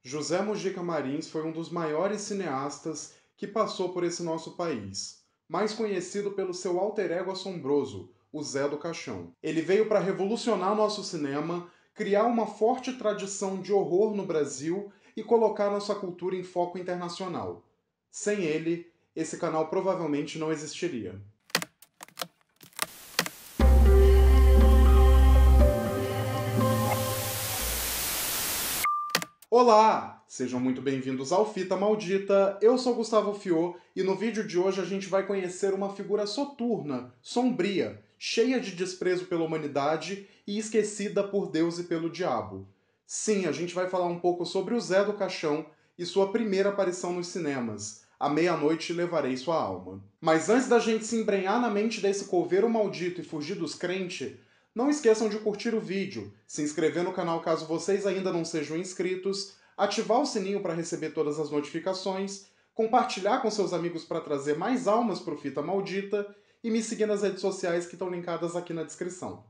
José Mujica Marins foi um dos maiores cineastas que passou por esse nosso país, mais conhecido pelo seu alter ego assombroso, o Zé do Caixão. Ele veio para revolucionar nosso cinema, criar uma forte tradição de horror no Brasil e colocar nossa cultura em foco internacional. Sem ele, esse canal provavelmente não existiria. Olá! Sejam muito bem-vindos ao Fita Maldita, eu sou Gustavo Fiô e no vídeo de hoje a gente vai conhecer uma figura soturna, sombria, cheia de desprezo pela humanidade e esquecida por Deus e pelo diabo. Sim, a gente vai falar um pouco sobre o Zé do Caixão e sua primeira aparição nos cinemas, À Meia-Noite Levarei Sua Alma. Mas antes da gente se embrenhar na mente desse coveiro maldito e fugir dos crentes, não esqueçam de curtir o vídeo, se inscrever no canal caso vocês ainda não sejam inscritos, ativar o sininho para receber todas as notificações, compartilhar com seus amigos para trazer mais almas pro Fita Maldita e me seguir nas redes sociais que estão linkadas aqui na descrição.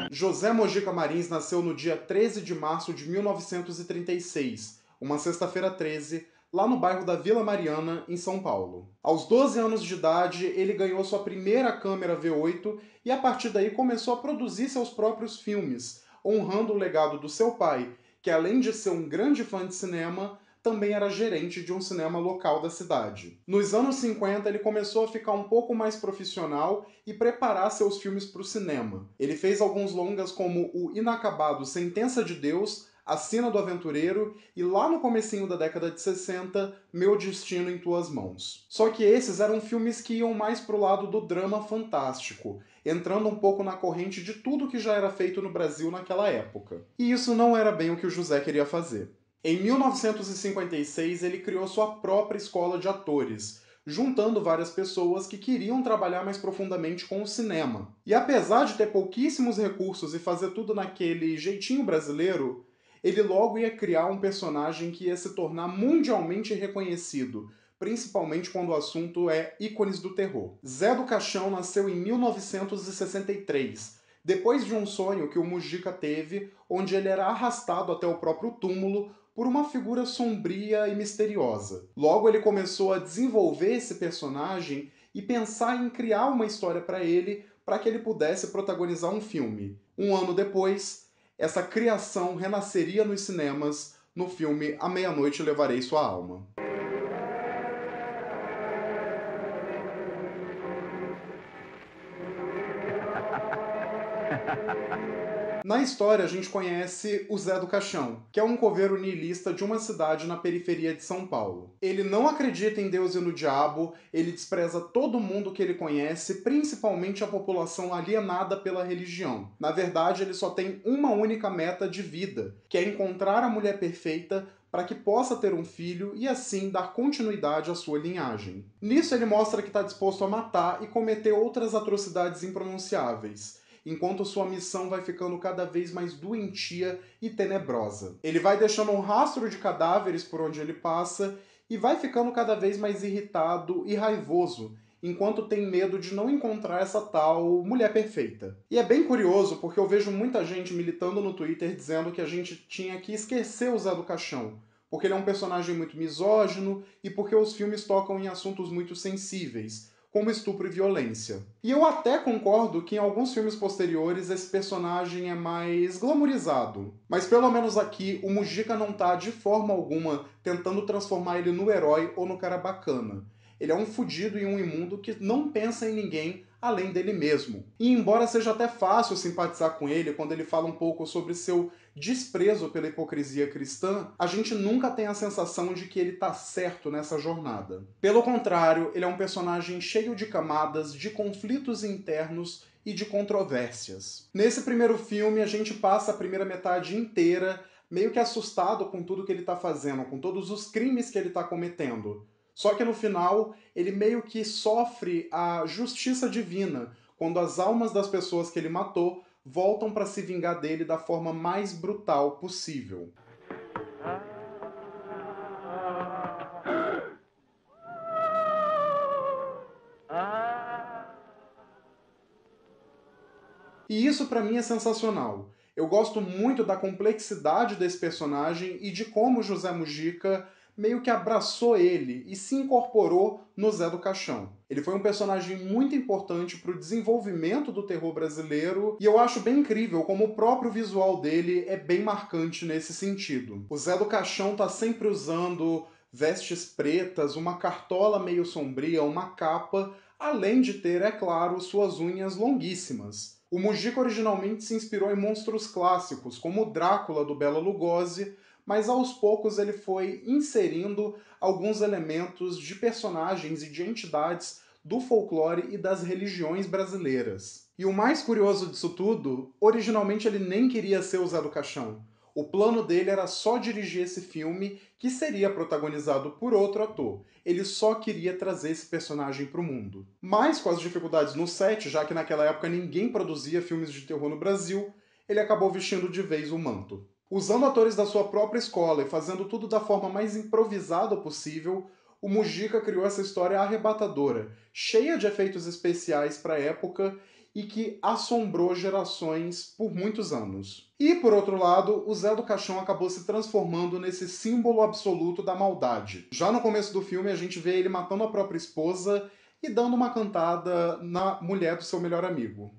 José Mojica Marins nasceu no dia 13 de março de 1936, uma sexta-feira 13, lá no bairro da Vila Mariana, em São Paulo. Aos 12 anos de idade, ele ganhou sua primeira câmera V8 e a partir daí começou a produzir seus próprios filmes, honrando o legado do seu pai, que além de ser um grande fã de cinema, também era gerente de um cinema local da cidade. Nos anos 50, ele começou a ficar um pouco mais profissional e preparar seus filmes para o cinema. Ele fez alguns longas como o inacabado Sentença de Deus, A Sina do Aventureiro e lá no comecinho da década de 60, Meu Destino em Tuas Mãos. Só que esses eram filmes que iam mais pro lado do drama fantástico, entrando um pouco na corrente de tudo que já era feito no Brasil naquela época. E isso não era bem o que o José queria fazer. Em 1956, ele criou sua própria escola de atores, juntando várias pessoas que queriam trabalhar mais profundamente com o cinema. E apesar de ter pouquíssimos recursos e fazer tudo naquele jeitinho brasileiro, ele logo ia criar um personagem que ia se tornar mundialmente reconhecido, principalmente quando o assunto é ícones do terror. Zé do Caixão nasceu em 1963, depois de um sonho que o Mujica teve, onde ele era arrastado até o próprio túmulo por uma figura sombria e misteriosa. Logo ele começou a desenvolver esse personagem e pensar em criar uma história para que ele pudesse protagonizar um filme. Um ano depois, essa criação renasceria nos cinemas no filme À Meia-Noite Levarei Sua Alma. Na história, a gente conhece o Zé do Caixão, que é um coveiro niilista de uma cidade na periferia de São Paulo. Ele não acredita em Deus e no diabo, ele despreza todo mundo que ele conhece, principalmente a população alienada pela religião. Na verdade, ele só tem uma única meta de vida, que é encontrar a mulher perfeita para que possa ter um filho e assim dar continuidade à sua linhagem. Nisso ele mostra que está disposto a matar e cometer outras atrocidades impronunciáveis, enquanto sua missão vai ficando cada vez mais doentia e tenebrosa. Ele vai deixando um rastro de cadáveres por onde ele passa e vai ficando cada vez mais irritado e raivoso, enquanto tem medo de não encontrar essa tal mulher perfeita. E é bem curioso porque eu vejo muita gente militando no Twitter dizendo que a gente tinha que esquecer o Zé do Caixão, porque ele é um personagem muito misógino e porque os filmes tocam em assuntos muito sensíveis, como estupro e violência. E eu até concordo que em alguns filmes posteriores esse personagem é mais glamourizado. Mas pelo menos aqui, o Mujica não tá de forma alguma tentando transformar ele no herói ou no cara bacana. Ele é um fudido e um imundo que não pensa em ninguém além dele mesmo. E embora seja até fácil simpatizar com ele quando ele fala um pouco sobre seu desprezo pela hipocrisia cristã, a gente nunca tem a sensação de que ele tá certo nessa jornada. Pelo contrário, ele é um personagem cheio de camadas, de conflitos internos e de controvérsias. Nesse primeiro filme, a gente passa a primeira metade inteira meio que assustado com tudo que ele tá fazendo, com todos os crimes que ele tá cometendo. Só que no final, ele meio que sofre a justiça divina, quando as almas das pessoas que ele matou voltam para se vingar dele da forma mais brutal possível. E isso pra mim é sensacional. Eu gosto muito da complexidade desse personagem e de como José Mujica meio que abraçou ele e se incorporou no Zé do Caixão. Ele foi um personagem muito importante para o desenvolvimento do terror brasileiro e eu acho bem incrível como o próprio visual dele é bem marcante nesse sentido. O Zé do Caixão tá sempre usando vestes pretas, uma cartola meio sombria, uma capa, além de ter, é claro, suas unhas longuíssimas. O Mujica originalmente se inspirou em monstros clássicos, como o Drácula do Bela Lugosi, mas aos poucos ele foi inserindo alguns elementos de personagens e de entidades do folclore e das religiões brasileiras. E o mais curioso disso tudo, originalmente ele nem queria ser o Zé do Caixão. O plano dele era só dirigir esse filme, que seria protagonizado por outro ator. Ele só queria trazer esse personagem para o mundo. Mas com as dificuldades no set, já que naquela época ninguém produzia filmes de terror no Brasil, ele acabou vestindo de vez o manto. Usando atores da sua própria escola e fazendo tudo da forma mais improvisada possível, o Mujica criou essa história arrebatadora, cheia de efeitos especiais para a época e que assombrou gerações por muitos anos. E, por outro lado, o Zé do Caixão acabou se transformando nesse símbolo absoluto da maldade. Já no começo do filme, a gente vê ele matando a própria esposa e dando uma cantada na mulher do seu melhor amigo.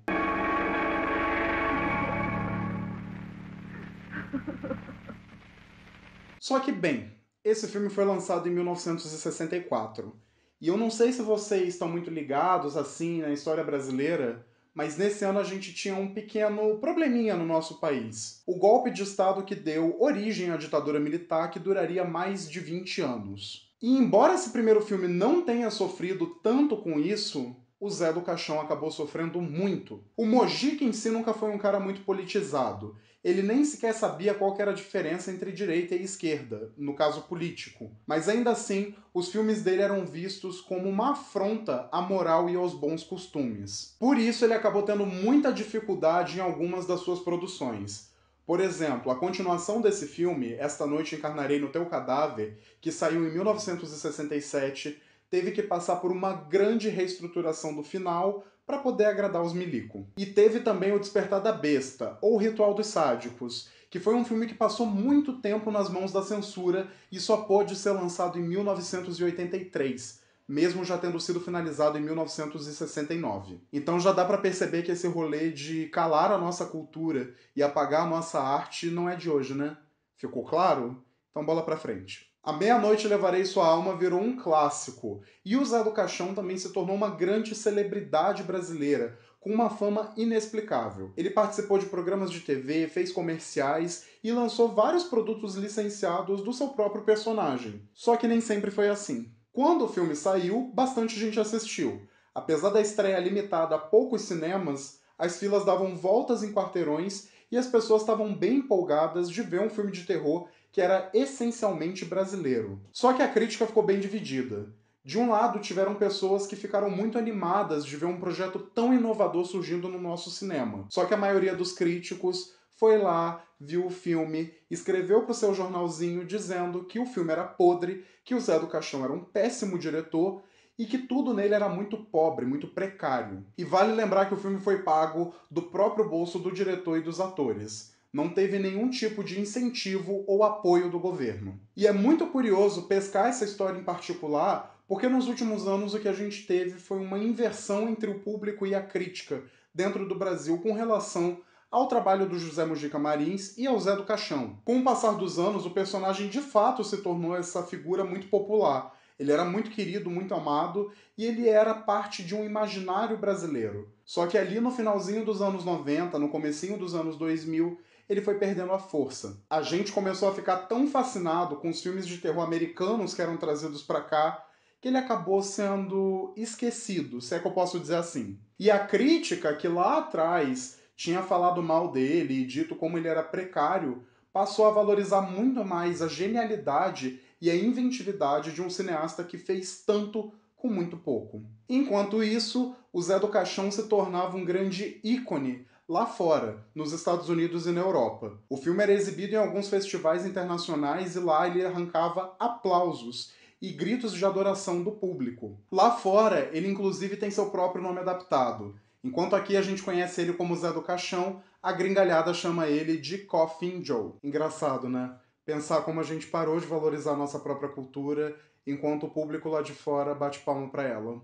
Só que, bem, esse filme foi lançado em 1964. E eu não sei se vocês estão muito ligados, assim, na história brasileira, mas nesse ano a gente tinha um pequeno probleminha no nosso país. O golpe de Estado que deu origem à ditadura militar, que duraria mais de 20 anos. E embora esse primeiro filme não tenha sofrido tanto com isso, o Zé do Caixão acabou sofrendo muito. O Mojica em si nunca foi um cara muito politizado. Ele nem sequer sabia qual que era a diferença entre direita e esquerda, no caso político. Mas ainda assim, os filmes dele eram vistos como uma afronta à moral e aos bons costumes. Por isso ele acabou tendo muita dificuldade em algumas das suas produções. Por exemplo, a continuação desse filme, Esta Noite Encarnarei no Teu Cadáver, que saiu em 1967, teve que passar por uma grande reestruturação do final para poder agradar os milico. E teve também O Despertar da Besta, ou O Ritual dos Sádicos, que foi um filme que passou muito tempo nas mãos da censura e só pôde ser lançado em 1983, mesmo já tendo sido finalizado em 1969. Então já dá para perceber que esse rolê de calar a nossa cultura e apagar a nossa arte não é de hoje, né? Ficou claro? Então bola pra frente. A Meia-Noite Levarei Sua Alma virou um clássico, e o Zé do Caixão também se tornou uma grande celebridade brasileira, com uma fama inexplicável. Ele participou de programas de TV, fez comerciais e lançou vários produtos licenciados do seu próprio personagem. Só que nem sempre foi assim. Quando o filme saiu, bastante gente assistiu. Apesar da estreia limitada a poucos cinemas, as filas davam voltas em quarteirões e as pessoas estavam bem empolgadas de ver um filme de terror que era essencialmente brasileiro. Só que a crítica ficou bem dividida. De um lado, tiveram pessoas que ficaram muito animadas de ver um projeto tão inovador surgindo no nosso cinema. Só que a maioria dos críticos foi lá, viu o filme, escreveu pro seu jornalzinho dizendo que o filme era podre, que o Zé do Caixão era um péssimo diretor e que tudo nele era muito pobre, muito precário. E vale lembrar que o filme foi pago do próprio bolso do diretor e dos atores. Não teve nenhum tipo de incentivo ou apoio do governo. E é muito curioso pescar essa história em particular, porque nos últimos anos o que a gente teve foi uma inversão entre o público e a crítica dentro do Brasil com relação ao trabalho do José Mujica Marins e ao Zé do Caixão. Com o passar dos anos, o personagem de fato se tornou essa figura muito popular. Ele era muito querido, muito amado, e ele era parte de um imaginário brasileiro. Só que ali no finalzinho dos anos 90, no comecinho dos anos 2000, ele foi perdendo a força. A gente começou a ficar tão fascinado com os filmes de terror americanos que eram trazidos para cá, que ele acabou sendo esquecido, se é que eu posso dizer assim. E a crítica que lá atrás tinha falado mal dele e dito como ele era precário, passou a valorizar muito mais a genialidade e a inventividade de um cineasta que fez tanto com muito pouco. Enquanto isso, o Zé do Caixão se tornava um grande ícone lá fora, nos Estados Unidos e na Europa. O filme era exibido em alguns festivais internacionais e lá ele arrancava aplausos e gritos de adoração do público. Lá fora, ele inclusive tem seu próprio nome adaptado. Enquanto aqui a gente conhece ele como Zé do Caixão, a gringalhada chama ele de Coffin Joe. Engraçado, né? Pensar como a gente parou de valorizar a nossa própria cultura, enquanto o público lá de fora bate palma pra ela.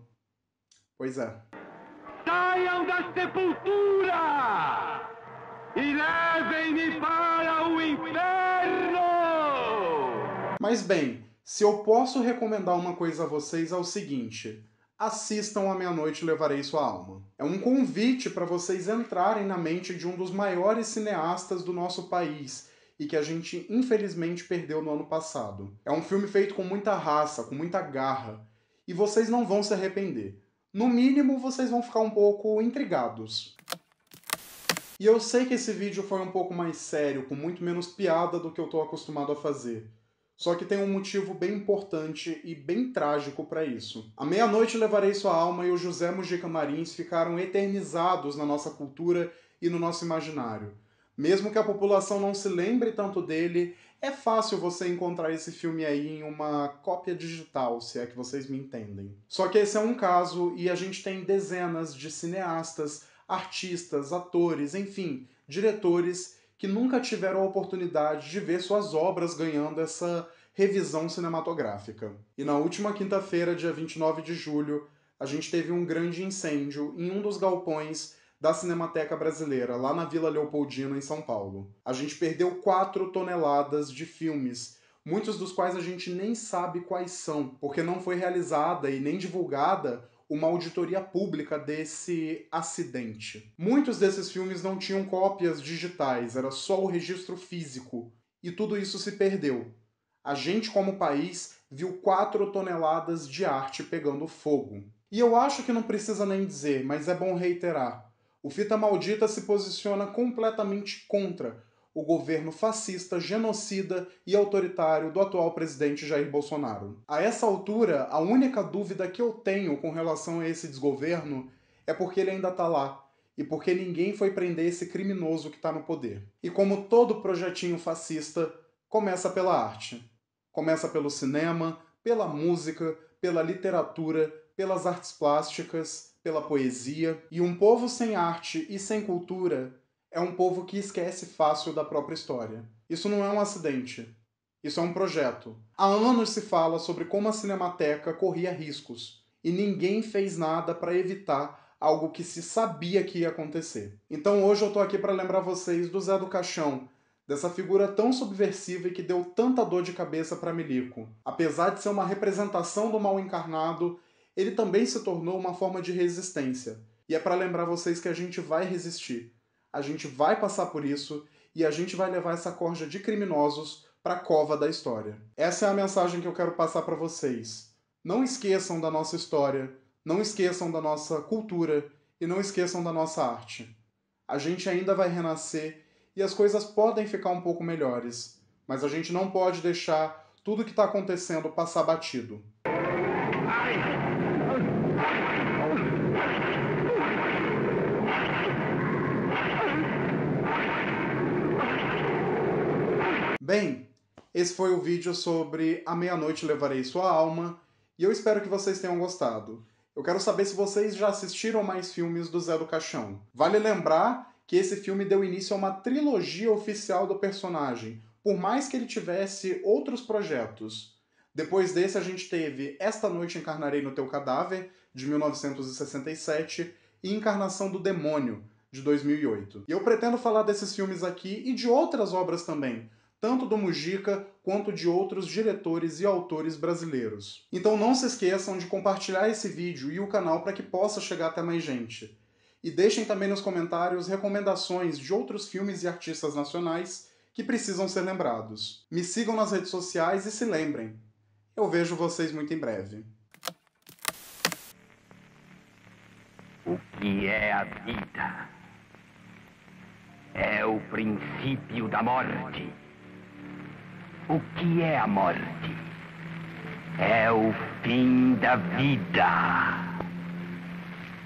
Pois é. Saiam da sepultura e levem-me para o inferno! Mas bem, se eu posso recomendar uma coisa a vocês é o seguinte: assistam A Meia-Noite Levarei Sua Alma. É um convite para vocês entrarem na mente de um dos maiores cineastas do nosso país e que a gente infelizmente perdeu no ano passado. É um filme feito com muita raça, com muita garra, e vocês não vão se arrepender. No mínimo, vocês vão ficar um pouco intrigados. E eu sei que esse vídeo foi um pouco mais sério, com muito menos piada do que eu tô acostumado a fazer. Só que tem um motivo bem importante e bem trágico para isso. A Meia-Noite Levarei Sua Alma e o José Mujica Marins ficaram eternizados na nossa cultura e no nosso imaginário. Mesmo que a população não se lembre tanto dele, é fácil você encontrar esse filme aí em uma cópia digital, se é que vocês me entendem. Só que esse é um caso e a gente tem dezenas de cineastas, artistas, atores, enfim, diretores que nunca tiveram a oportunidade de ver suas obras ganhando essa revisão cinematográfica. E na última quinta-feira, dia 29 de julho, a gente teve um grande incêndio em um dos galpões da Cinemateca Brasileira, lá na Vila Leopoldina, em São Paulo. A gente perdeu 4 toneladas de filmes, muitos dos quais a gente nem sabe quais são, porque não foi realizada e nem divulgada uma auditoria pública desse acidente. Muitos desses filmes não tinham cópias digitais, era só o registro físico, e tudo isso se perdeu. A gente, como país, viu 4 toneladas de arte pegando fogo. E eu acho que não precisa nem dizer, mas é bom reiterar. O Fita Maldita se posiciona completamente contra o governo fascista, genocida e autoritário do atual presidente Jair Bolsonaro. A essa altura, a única dúvida que eu tenho com relação a esse desgoverno é porque ele ainda está lá, e porque ninguém foi prender esse criminoso que está no poder. E como todo projetinho fascista, começa pela arte. Começa pelo cinema, pela música, pela literatura, pelas artes plásticas, pela poesia. E um povo sem arte e sem cultura é um povo que esquece fácil da própria história. Isso não é um acidente. Isso é um projeto. Há anos se fala sobre como a Cinemateca corria riscos, e ninguém fez nada para evitar algo que se sabia que ia acontecer. Então hoje eu tô aqui para lembrar vocês do Zé do Caixão, dessa figura tão subversiva e que deu tanta dor de cabeça para Milico. Apesar de ser uma representação do mal encarnado, ele também se tornou uma forma de resistência. E é para lembrar vocês que a gente vai resistir. A gente vai passar por isso e a gente vai levar essa corja de criminosos para a cova da história. Essa é a mensagem que eu quero passar para vocês. Não esqueçam da nossa história, não esqueçam da nossa cultura e não esqueçam da nossa arte. A gente ainda vai renascer e as coisas podem ficar um pouco melhores, mas a gente não pode deixar tudo que está acontecendo passar batido. Bem, esse foi o vídeo sobre A Meia-Noite Levarei Sua Alma, e eu espero que vocês tenham gostado. Eu quero saber se vocês já assistiram mais filmes do Zé do Caixão. Vale lembrar que esse filme deu início a uma trilogia oficial do personagem, por mais que ele tivesse outros projetos. Depois desse a gente teve Esta Noite Encarnarei no Teu Cadáver, de 1967, e Encarnação do Demônio, de 2008. E eu pretendo falar desses filmes aqui e de outras obras também, tanto do Mujica quanto de outros diretores e autores brasileiros. Então não se esqueçam de compartilhar esse vídeo e o canal para que possa chegar até mais gente. E deixem também nos comentários recomendações de outros filmes e artistas nacionais que precisam ser lembrados. Me sigam nas redes sociais e se lembrem, eu vejo vocês muito em breve. O que é a vida? É o princípio da morte. O que é a morte? É o fim da vida.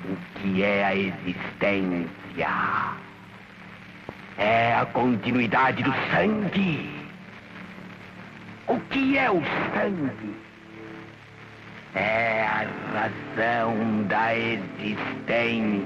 O que é a existência? É a continuidade do sangue. O que é o sangue? É a razão da existência.